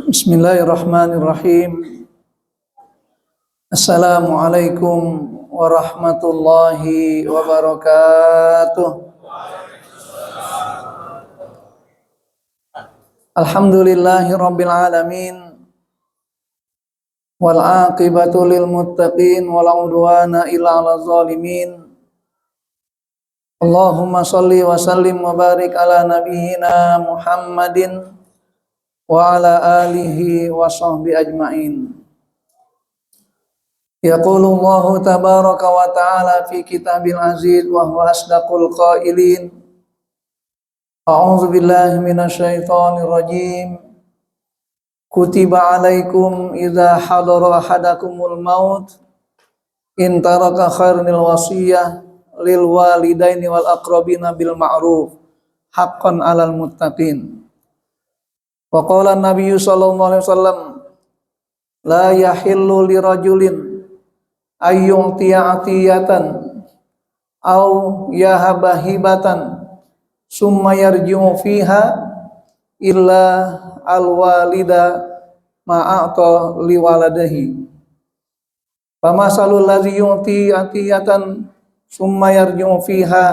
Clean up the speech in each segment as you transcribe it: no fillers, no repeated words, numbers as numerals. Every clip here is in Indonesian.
Bismillahirrahmanirrahim. Assalamualaikum warahmatullahi wabarakatuh. Alhamdulillahi rabbil alamin. Wal aqibatu lil muttaqin wala udwana illa 'alal zalimin. Allahumma shalli wa sallim wa barik ala nabiyyina Muhammadin wa ala alihi wa sahbihi ajma'in. Yaqulullahu tabaraka wa ta'ala fi kitabil aziz wa huwa asdaqul qailin. A'udzu billahi minasyaitonir rajim. Kutiba alaikum idza hadara ahadakumul maut in taraka khairul wasiyah lil walidaini wal aqrabina bil ma'ruf haqqan 'alal muttaqin. Wa qala an-nabiy sallallahu alaihi wasallam la yahillu lirajulin ayyu'tiya atiyatan aw yahaba hibatan summa yarji'u fiha illa al-walida ma'ata liwaladihi. Famasalul ladzi yu'ti atiyatan summa yarji'u fiha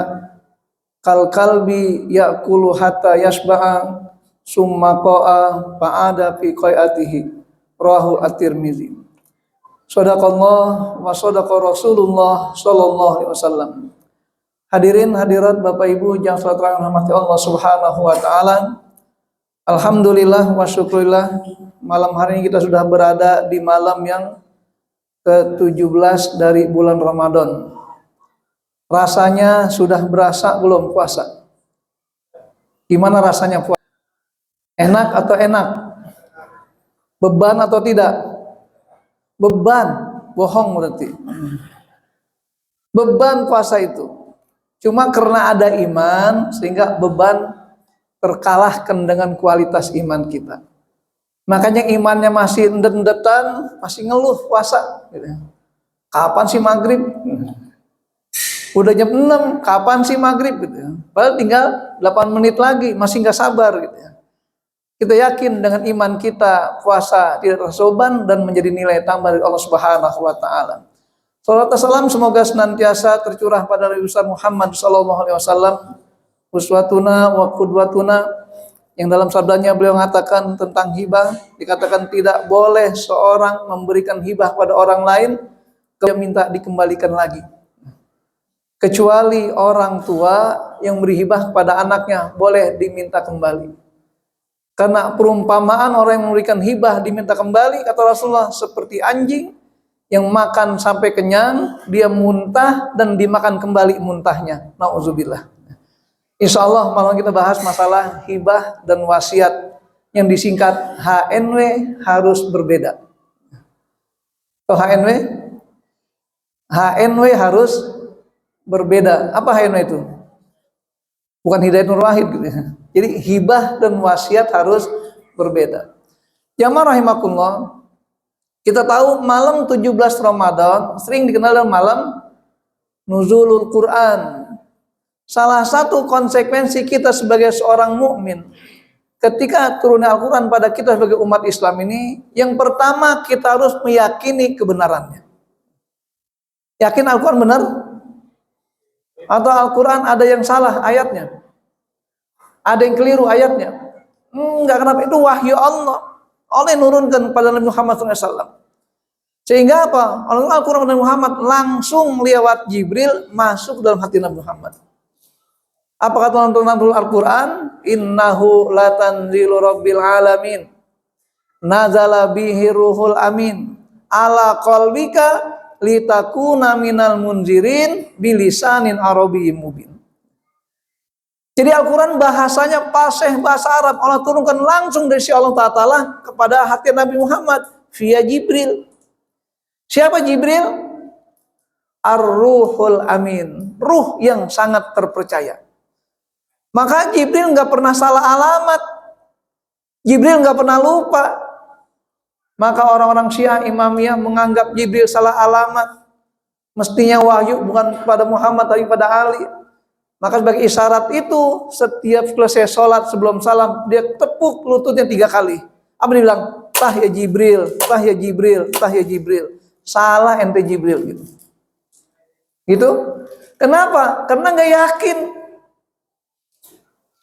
kal kalbi ya'kulu hatta yashba'a summa qa'a fa'ada fi qai'atihi rawahu at-Tirmizi. Shadaqallah wa shadaqa Rasulullah sallallahu alaihi wasallam. Hadirin hadirat Bapak Ibu yang salat rahmati Allah Subhanahu wa taala. Alhamdulillah wa syukurillah, malam hari ini kita sudah berada di malam yang ke-17 dari bulan Ramadan. Rasanya sudah berasa belum puasa? Gimana rasanya puasa? Enak atau enak? Beban atau tidak? Beban, bohong berarti. Beban puasa itu. Cuma karena ada iman sehingga beban terkalahkan dengan kualitas iman kita. Makanya imannya masih endet-endetan, masih ngeluh puasa. Kapan sih maghrib? Udah jam 6, kapan sih maghrib? Padahal tinggal 8 menit lagi, masih nggak sabar. Kita yakin dengan iman kita puasa tidak terasa beban dan menjadi nilai tambah dari Allah Subhanahu wa taala. Salawat dan salam semoga senantiasa tercurah pada Nabi besar Muhammad sallallahu alaihi wasallam, uswatuna wa qudwatuna, yang dalam sabdanya beliau mengatakan tentang hibah, dikatakan tidak boleh seorang memberikan hibah pada orang lain kemudian minta dikembalikan lagi. Kecuali orang tua yang beri hibah kepada anaknya boleh diminta kembali. Karena perumpamaan orang yang memberikan hibah diminta kembali, kata Rasulullah, seperti anjing yang makan sampai kenyang, dia muntah dan dimakan kembali muntahnya. Nauzubillah. Insya Allah malam kita bahas masalah hibah dan wasiat yang disingkat HNW harus berbeda. Atau HNW? HNW harus berbeda. Apa HNW itu? Bukan Hidayat Nur Wahid gitu ya. Jadi hibah dan wasiat harus berbeda. Jamaah rahimakumullah, kita tahu malam 17 Ramadan sering dikenal dengan malam Nuzulul Quran. Salah satu konsekuensi kita sebagai seorang mukmin ketika turunnya Al-Quran pada kita sebagai umat Islam ini, yang pertama kita harus meyakini kebenarannya. Yakin Al-Quran benar? Atau Al-Quran ada yang salah ayatnya? Ada yang keliru ayatnya? Enggak, kenapa? Itu wahyu Allah. Allah yang nurunkan pada Nabi Muhammad SAW. Sehingga apa? Al-Quran Nabi Muhammad langsung lewat Jibril masuk dalam hati Nabi Muhammad. Apa kata Tuhan Al-Quran? Innahu latanzilu rabbil alamin. Nazala bihi ruhul amin. Ala qalbika litakuna minal munzirin bilisanin arabiyyin mubin. Jadi Al-Quran bahasanya fasih, bahasa Arab. Allah turunkan langsung dari Allah Ta'ala kepada hati Nabi Muhammad via Jibril. Siapa Jibril? Ar-Ruhul Amin, ruh yang sangat terpercaya. Maka Jibril nggak pernah salah alamat. Jibril nggak pernah lupa. Maka orang-orang Syiah Imamiyah menganggap Jibril salah alamat. Mestinya wahyu bukan kepada Muhammad tapi pada Ali. Maka sebagai isyarat itu, setiap selesai sholat sebelum salam, dia tepuk lututnya 3 kali. Apa dia bilang? Tah ya Jibril, tah ya Jibril, tah ya Jibril. Salah ente Jibril gitu. Gitu. Kenapa? Karena nggak yakin.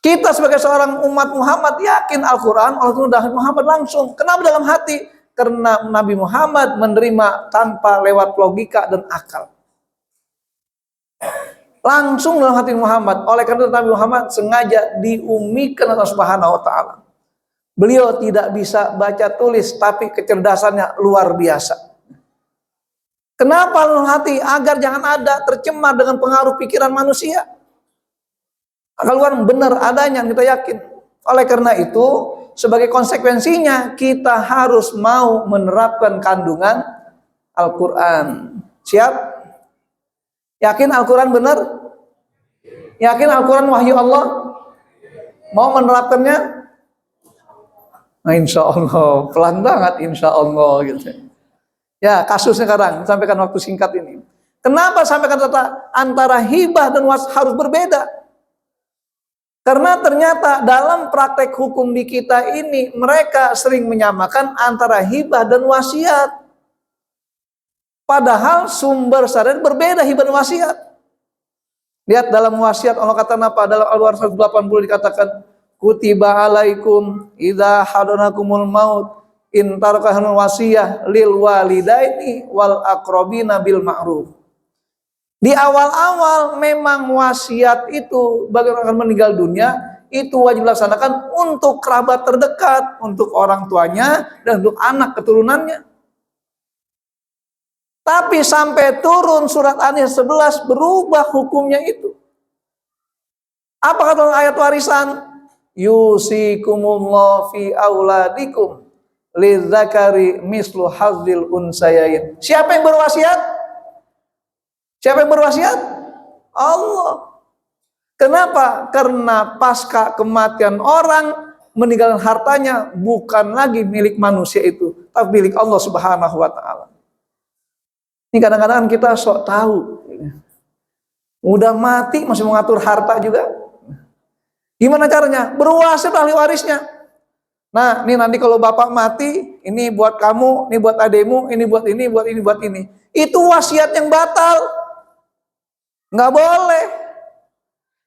Kita sebagai seorang umat Muhammad yakin Al-Quran, Allah turun dari Muhammad langsung. Kenapa dalam hati? Karena Nabi Muhammad menerima tanpa lewat logika dan akal. Langsung dalam hati Muhammad. Oleh karena Nabi Muhammad sengaja diumikan Allah Subhanahu wa taala. Beliau tidak bisa baca tulis, tapi kecerdasannya luar biasa. Kenapa dalam hati? Agar jangan ada tercemar dengan pengaruh pikiran manusia. Al-Quran benar adanya, kita yakin. Oleh karena itu, sebagai konsekuensinya kita harus mau menerapkan kandungan Al-Quran. Siap? Yakin Al-Quran benar? Yakin Al-Quran wahyu Allah? Mau menerapkannya? Nah, insya Allah, pelan banget insya Allah gitu. Ya, kasusnya sekarang, sampaikan waktu singkat ini. Kenapa sampaikan kata antara hibah dan harus berbeda? Karena ternyata dalam praktek hukum di kita ini, mereka sering menyamakan antara hibah dan wasiat. Padahal sumber syariat berbeda hibah dan wasiat. Lihat dalam wasiat Allah kata apa? Dalam Al-Baqarah 180 dikatakan, kutiba alaikum idza hadanakumul maut in tarakahul wasiyah lil walidaini wal aqrabina bil ma'ruf. Di awal-awal memang wasiat itu bagi orang akan meninggal dunia itu wajib dilaksanakan untuk kerabat terdekat, untuk orang tuanya dan untuk anak keturunannya. Tapi sampai turun surat An-Nisa 11 berubah hukumnya itu. Apa kata ayat warisan? Yusikumullah fi auladikum lidzakari mislu hazzil unsayain. Siapa yang berwasiat? Siapa yang berwasiat? Allah. Kenapa? Karena pasca kematian orang meninggalkan hartanya bukan lagi milik manusia itu, tapi milik Allah Subhanahu wa taala. Ini kadang-kadang kita sok tahu, udah mati masih mengatur harta juga. Gimana caranya? Berwasiat ahli warisnya. Nah, ini nanti kalau bapak mati, ini buat kamu, ini buat ademu, ini buat ini, buat ini, buat ini. Itu wasiat yang batal. Nggak boleh.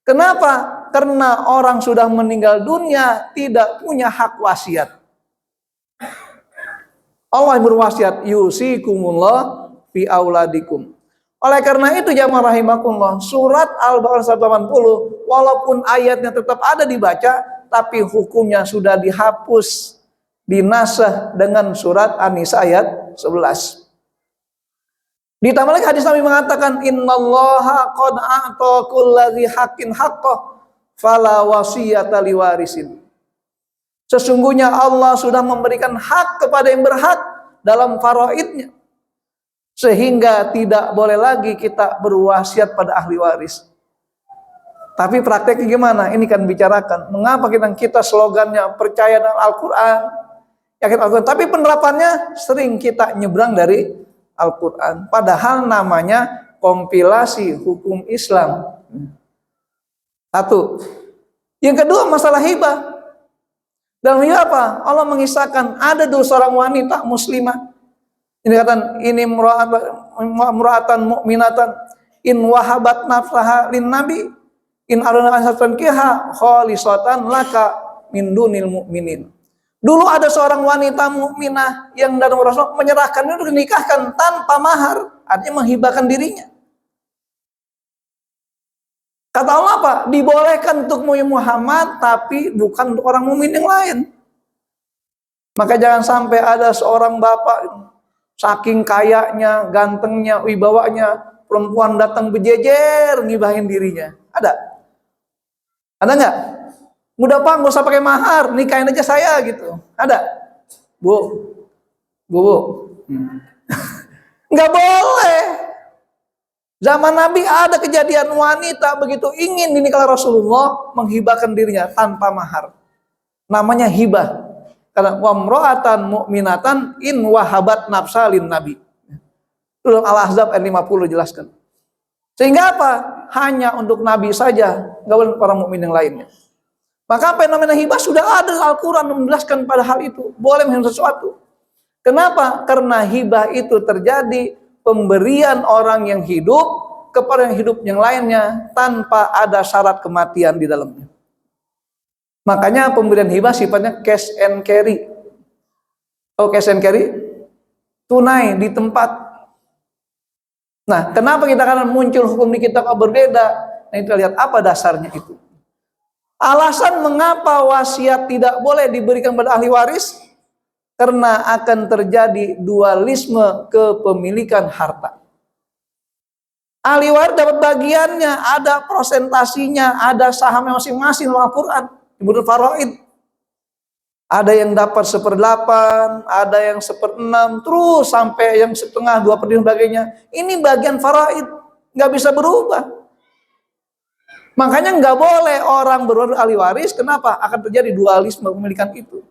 Kenapa? Karena orang sudah meninggal dunia tidak punya hak wasiat. Allah berwasiat, yusikumullah fi auladikum. Oleh karena itu jamaah rahimakumullah, surat Al-Baqarah 180 walaupun ayatnya tetap ada dibaca, tapi hukumnya sudah dihapus, dinasah dengan surat An-Nisa ayat 11. Ditambah lagi hadis Nabi mengatakan innallaha qad a'ta kulladzi haqqin haqqah fala wasiyata liwarisin. Sesungguhnya Allah sudah memberikan hak kepada yang berhak dalam faraidnya. Sehingga tidak boleh lagi kita berwasiat pada ahli waris. Tapi prakteknya gimana? Ini kan bicarakan. Mengapa kita slogannya percaya dengan Al-Quran, yakin Al-Quran, tapi penerapannya sering kita nyebrang dari Al-Quran. Padahal namanya kompilasi hukum Islam. Satu. Yang kedua masalah hibah. Dalam hibah apa? Allah mengisahkan ada dua seorang wanita muslimah. Ini kata ini mura'atan mu'minatan in wahabat nafsaha lin nabi in aruna asatan kiha khalisatan laka min dunil mu'minin. Dulu ada seorang wanita mukminah yang datang ke Rasul menyerahkan itu dinikahkan tanpa mahar, artinya menghibahkan dirinya. Kata Allah apa? Dibolehkan untuk Muhammad tapi bukan untuk orang mukmin yang lain. Maka jangan sampai ada seorang bapak saking kayanya, gantengnya, wibawanya, perempuan datang berjejer ngibahin dirinya. Ada? Ada nggak? Mudah pak, nggak usah pakai mahar, nikahin aja saya gitu. Ada? Bu. Nggak boleh. Zaman Nabi ada kejadian wanita begitu ingin dinikahi Rasulullah menghibahkan dirinya tanpa mahar. Namanya hibah. Karena wamro'atan mu'minatan in wahabat nafsa lin nabi. Dalam Al-Ahzab ayat 50 jelaskan. Sehingga apa? Hanya untuk Nabi saja, nggak boleh para mukmin yang lainnya. Maka fenomena hibah sudah ada, Al-Quran menjelaskan pada hal itu. Boleh menghibah sesuatu. Kenapa? Karena hibah itu terjadi pemberian orang yang hidup kepada yang hidup yang lainnya tanpa ada syarat kematian di dalamnya. Makanya pemberian hibah sifatnya cash and carry. Oh, cash and carry? Tunai di tempat. Nah, kenapa kita akan muncul hukum di kitab berbeda? Nah, kita lihat apa dasarnya itu. Alasan mengapa wasiat tidak boleh diberikan pada ahli waris, karena akan terjadi dualisme kepemilikan harta. Ahli waris dapat bagiannya, ada prosentasinya, ada sahamnya masing-masing dalam Al-Quran, disebut faraid. Ada yang dapat 1/8, ada yang 1/6, terus sampai yang 1/2, 2/3 sebagainya. Ini bagian faraid, nggak bisa berubah. Makanya nggak boleh orang berwaris ahli waris. Kenapa? Akan terjadi dualisme kepemilikan itu.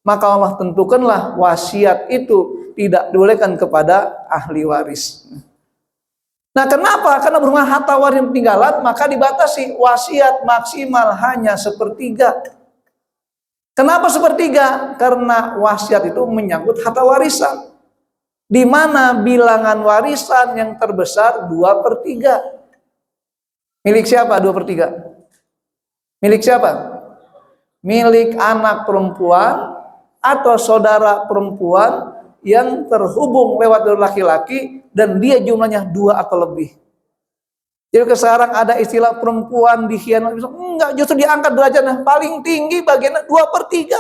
Maka Allah tentukanlah wasiat itu tidak dibolehkan kepada ahli waris. Nah, kenapa? Karena berhubungan harta waris yang peninggalan, maka dibatasi wasiat maksimal hanya 1/3. Kenapa 1/3? Karena wasiat itu menyangkut harta warisan, di mana bilangan warisan yang terbesar 2/3. Milik siapa 2/3? Milik siapa? Milik anak perempuan atau saudara perempuan yang terhubung lewat laki-laki dan dia jumlahnya 2 atau lebih. Jadi sekarang ada istilah perempuan dikhianati, enggak, justru diangkat derajatnya paling tinggi bagiannya 2/3.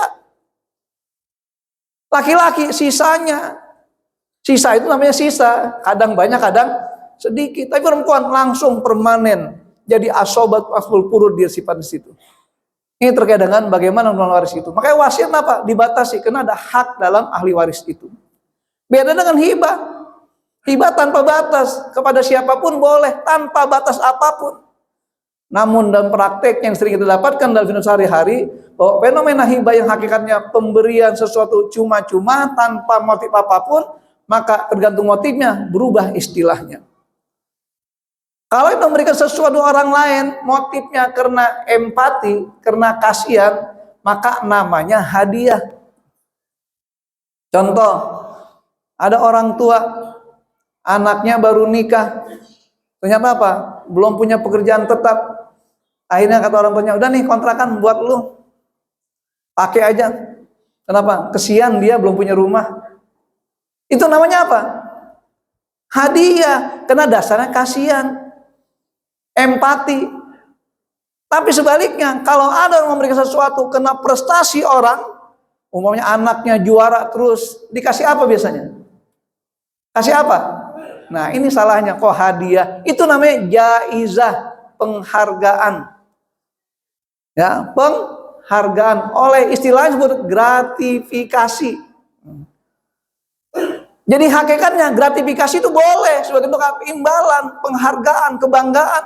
Laki-laki sisanya, sisa itu namanya sisa, kadang banyak kadang sedikit. Tapi perempuan langsung permanen jadi asobat asbul furud, dia sifat di situ. Ini terkait dengan bagaimana mengelola waris itu. Makanya wasiat apa? Dibatasi karena ada hak dalam ahli waris itu. Beda dengan hibah. Hibah tanpa batas, kepada siapapun boleh, tanpa batas apapun. Namun dalam praktek yang sering kita dapatkan dalam hidup sehari-hari, bahwa fenomena hibah yang hakikatnya pemberian sesuatu cuma-cuma tanpa motif apapun, maka tergantung motifnya, berubah istilahnya. Kalau memberikan sesuatu orang lain, motifnya karena empati, karena kasihan, maka namanya hadiah. Contoh, ada orang tua, anaknya baru nikah, ternyata apa? Belum punya pekerjaan tetap. Akhirnya kata orang tuanya, udah nih kontrakan buat lu, pakai aja. Kenapa? Kesian dia belum punya rumah. Itu namanya apa? Hadiah, karena dasarnya kasihan, empati. Tapi sebaliknya, kalau ada yang memberikan sesuatu kena prestasi orang, umpamanya anaknya juara terus, dikasih apa biasanya? Kasih apa? Nah, ini salahnya. Kok hadiah? Itu namanya jaizah, penghargaan. Ya, penghargaan. Oleh istilahnya disebut gratifikasi. Jadi hakikatnya gratifikasi itu boleh sebagai bentuk imbalan, penghargaan, kebanggaan,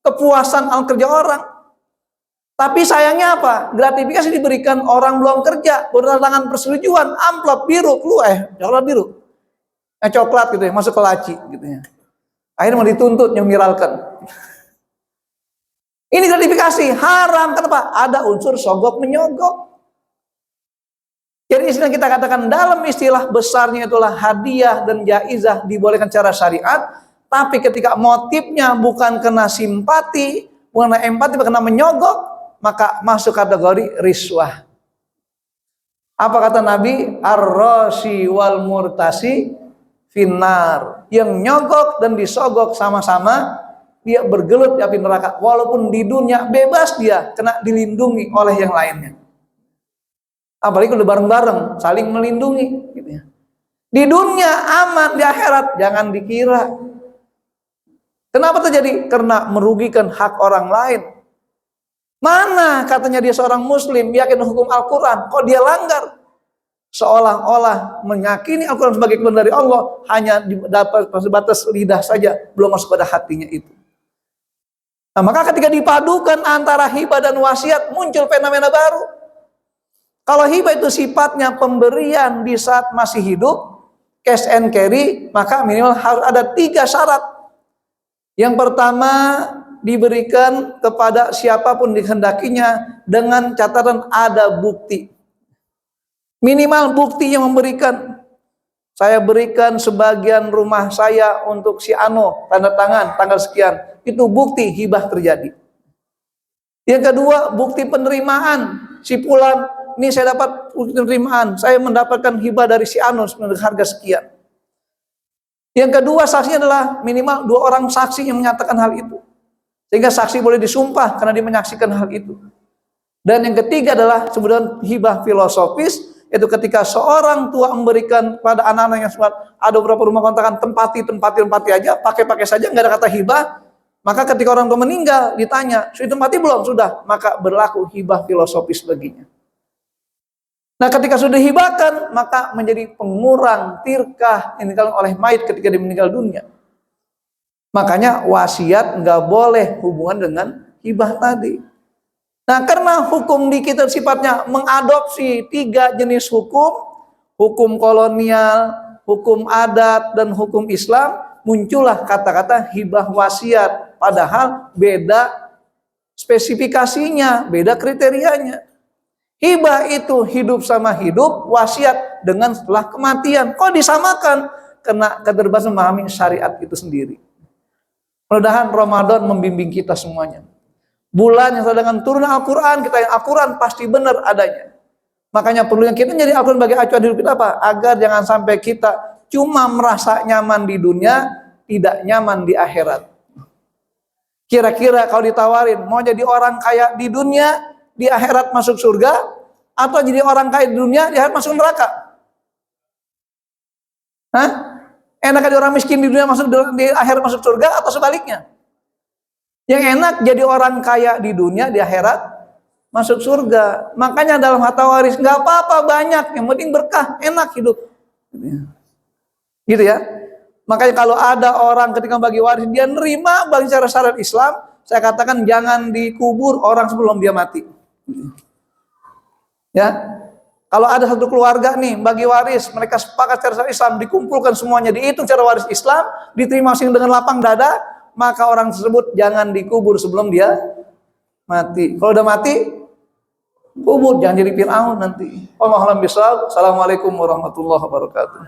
kepuasan al kerja orang. Tapi sayangnya apa? Gratifikasi diberikan orang belum kerja, berdasarkan persetujuan, amplop biru keluar, coklat biru. Coklat gitu ya, masuk ke laci gitu ya. Akhirnya mau dituntut nyemviralkan. Ini gratifikasi haram. Kenapa? Ada unsur sogok menyogok. Jadi istilah kita katakan dalam istilah besarnya itulah hadiah dan jaizah dibolehkan secara syariat. Tapi ketika motifnya bukan kena simpati, bukan kena empati, bukan kena menyogok, maka masuk kategori riswah. Apa kata Nabi? Ar-rashi wal murtasi finnar. Yang nyogok dan disogok sama-sama, dia bergelut di api neraka. Walaupun di dunia bebas dia kena dilindungi oleh yang lainnya. Apalagi udah bareng-bareng, saling melindungi gitu ya. Di dunia aman, di akhirat jangan dikira. Kenapa terjadi? Karena merugikan hak orang lain. Mana katanya dia seorang muslim, yakin hukum Al-Quran, kok dia langgar? Seolah-olah meyakini Al-Quran sebagai kebenaran dari Allah, hanya dapat sebatas lidah saja, belum masuk pada hatinya itu. Nah, maka ketika dipadukan antara hibah dan wasiat, muncul fenomena baru. Kalau hibah itu sifatnya pemberian di saat masih hidup, cash and carry, maka minimal harus ada 3 syarat. Yang pertama, diberikan kepada siapapun dikehendakinya dengan catatan ada bukti. Minimal bukti yang memberikan. Saya berikan sebagian rumah saya untuk si Ano, tanda tangan tanggal sekian. Itu bukti hibah terjadi. Yang kedua, bukti penerimaan. Si Fulan, ini saya dapat bukti penerimaan. Saya mendapatkan hibah dari si Ano harga sekian. Yang kedua, saksinya adalah minimal 2 orang saksi yang menyatakan hal itu. Sehingga saksi boleh disumpah karena dia menyaksikan hal itu. Dan yang ketiga adalah sebenarnya hibah filosofis, itu ketika seorang tua memberikan pada anak-anak yang sempat ada beberapa rumah kontrakan, tempati aja, pakai saja, nggak ada kata hibah. Maka ketika orang tua meninggal ditanya, sudah tempati belum? Sudah, maka berlaku hibah filosofis baginya. Nah, ketika sudah dihibahkan, maka menjadi pengurang tirkah yang dilakukan oleh mayit ketika dia meninggal dunia. Makanya wasiat nggak boleh hubungan dengan hibah tadi. Nah, karena hukum di kita sifatnya mengadopsi 3 jenis hukum kolonial, hukum adat, dan hukum Islam, muncullah kata-kata hibah wasiat. Padahal beda spesifikasinya, beda kriterianya. Hibah itu hidup sama hidup, wasiat dengan setelah kematian. Kok disamakan? Karena keterbatasan memahami syariat itu sendiri. Mudah-mudahan Ramadan membimbing kita semuanya. Bulan yang sedang turun Al-Quran, kita yang Al-Quran pasti benar adanya. Makanya perlu yang kita jadi Al-Quran bagi acuan hidup kita apa? Agar jangan sampai kita cuma merasa nyaman di dunia, tidak nyaman di akhirat. Kira-kira kalau ditawarin, mau jadi orang kaya di dunia, di akhirat masuk surga, atau jadi orang kaya di dunia, di akhirat masuk neraka? Hah? Enak jadi orang miskin di dunia masuk di akhirat masuk surga, atau sebaliknya? Yang enak jadi orang kaya di dunia, di akhirat masuk surga. Makanya dalam harta waris nggak apa-apa banyak, yang penting berkah, enak hidup. Gitu ya. Makanya kalau ada orang ketika bagi waris dia nerima bagi cara syariat Islam, saya katakan jangan dikubur orang sebelum dia mati. Ya, kalau ada satu keluarga nih bagi waris, mereka sepakat cara Islam, dikumpulkan semuanya, dihitung cara waris Islam, diterima masing dengan lapang dada, maka orang tersebut jangan dikubur sebelum dia mati. Kalau udah mati, kubur, jangan jadi Fir'aun nanti. Wallahualam bishawab. Assalamualaikum warahmatullahi wabarakatuh.